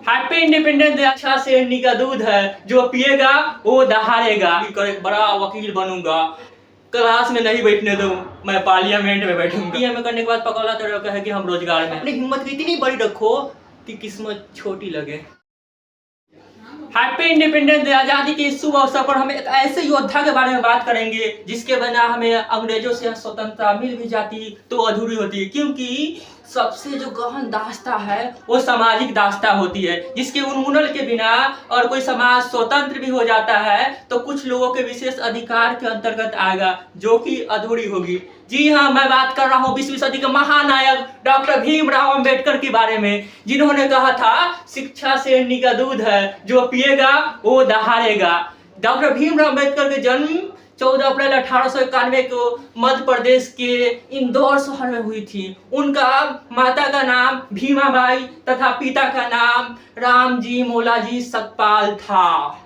Happy independence day. अच्छा शेरनी का दूध है, जो पिएगा वो दहाड़ेगा। एक बड़ा वकील बनूंगा, क्लास में नहीं बैठने दूं, मैं पार्लियामेंट में बैठूंगा। बीए करने के बाद पकौड़ा तरह है कि हम रोजगार में। अपनी हिम्मत इतनी बड़ी रखो कि किस्मत छोटी लगे। Happy independence day. आजादी के इस शुभ अवसर पर हम एक ऐसे योद्धा के बारे में बात करेंगे जिसके बिना हमें अंग्रेजों से स्वतंत्रता मिल भी जाती तो अधूरी होती, क्योंकि सबसे जो गहन दास्ता है वो सामाजिक दास्ता होती है, जिसके उन्मूलन के बिना और कोई समाज स्वतंत्र भी हो जाता है तो कुछ लोगों के विशेष अधिकार के अंतर्गत आएगा, जो कि अधूरी होगी। जी हाँ, मैं बात कर रहा हूँ 20वीं सदी के महानायक डॉक्टर भीमराव अंबेडकर के बारे में, जिन्होंने कहा था शिक्षा शेरनी का दूध है, जो पिएगा वो दहाड़ेगा। डॉक्टर भीमराव अंबेडकर के जन्म 14 अप्रैल 1891 को मध्य प्रदेश के इंदौर शहर में हुई थी। उनका माता का नाम भीमाबाई तथा पिता का नाम रामजी मोलाजी सतपाल था।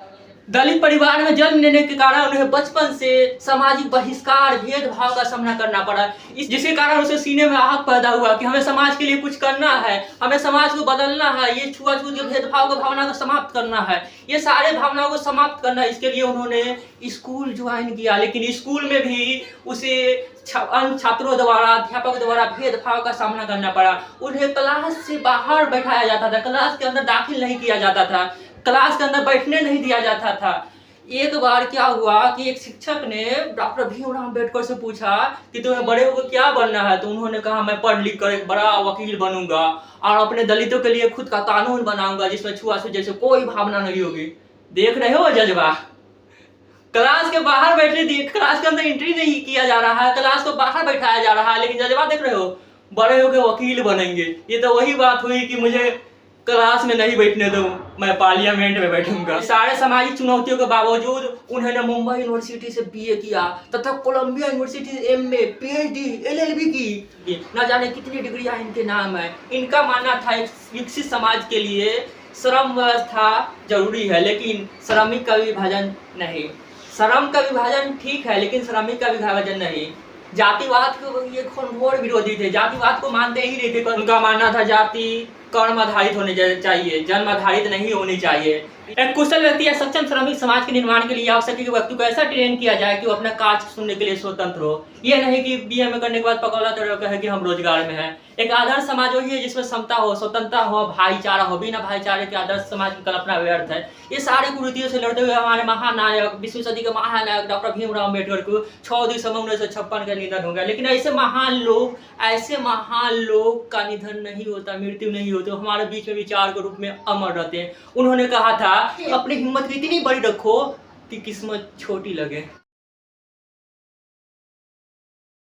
दलित परिवार में जन्म लेने के कारण उन्हें बचपन से सामाजिक बहिष्कार भेदभाव का सामना करना पड़ा, जिसके कारण उसे सीने में आग पैदा हुआ कि हमें समाज के लिए कुछ करना है, हमें समाज को बदलना है, ये छुआछूत के भेदभाव की भावना को समाप्त करना है, ये सारे भावनाओं को समाप्त करना है। इसके लिए उन्होंने स्कूल ज्वाइन किया, लेकिन स्कूल में भी उसे अन्य छात्रों द्वारा, अध्यापक द्वारा भेदभाव का सामना करना पड़ा। उन्हें क्लास से बाहर बैठाया जाता था, क्लास के अंदर दाखिल नहीं किया जाता था, क्लास के अंदर बैठने नहीं दिया जाता था। एक बार क्या हुआ कि एक शिक्षक ने डॉक्टर भीमराव अंबेडकर से पूछा कि तुम्हें बड़े होकर क्या बनना है, तो उन्होंने कहा मैं पढ़ लिख कर एक बड़ा वकील बनूंगा और अपने दलितों के लिए खुद का कानून बनाऊंगा जिसमें छुआछूत जैसे कोई भावना नहीं होगी। देख रहे हो जज्बा? क्लास के बाहर बैठने दिए, क्लास के अंदर एंट्री नहीं किया जा रहा है, क्लास को बाहर बैठाया जा रहा है, लेकिन जज्बा देख रहे हो, बड़े होकर वकील बनेंगे। ये तो वही बात हुई कि मुझे क्लास में नहीं बैठने दूं, मैं पार्लियामेंट में बैठूंगा। सारे सामाजिक चुनौतियों के बावजूद उन्होंने मुंबई यूनिवर्सिटी से बीए किया तथा कोलंबिया यूनिवर्सिटी से एमए, पीएचडी, एलएलबी की। न जाने कितनी डिग्रियां इनके नाम है। इनका मानना था एक विकसित समाज के लिए श्रम व्यवस्था जरूरी है, लेकिन श्रमिक का विभाजन नहीं। श्रम का विभाजन ठीक है, लेकिन श्रमिक का विभाजन नहीं। जातिवाद के ये घोर विरोधी थे, जातिवाद को मानते ही नहीं थे। उनका मानना था जाति कर्म आधारित होने चाहिए, जन्म आधारित नहीं होनी चाहिए। एक कुशल व्यक्ति या सक्षम श्रमिक समाज के निर्माण के लिए आवश्यक है कि व्यक्ति को ऐसा ट्रेन किया जाए कि वो अपना कार्य सुनने के लिए स्वतंत्र हो। ये नहीं कि बीए में करने के बाद पकौड़ा तरह है कि हम रोजगार में हैं। एक आदर्श समाज वही है जिसमें समता हो, स्वतंत्रता हो, भाईचारा हो। बिना भाईचारे के आदर्श समाज की कल्पना व्यर्थ है। ये सारी कुरीतियों से लड़ते हुए हमारे महानायक 20वीं सदी के महानायक डॉक्टर भीमराव अंबेडकर को 6 दिसंबर 1956 का निधन हो गया। लेकिन ऐसे महान लोग का निधन नहीं होता, मृत्यु नहीं होती, हमारे बीच में विचार के रूप में अमर रहते हैं। उन्होंने कहा था अपनी हिम्मत इतनी बड़ी रखो कि किस्मत छोटी लगे।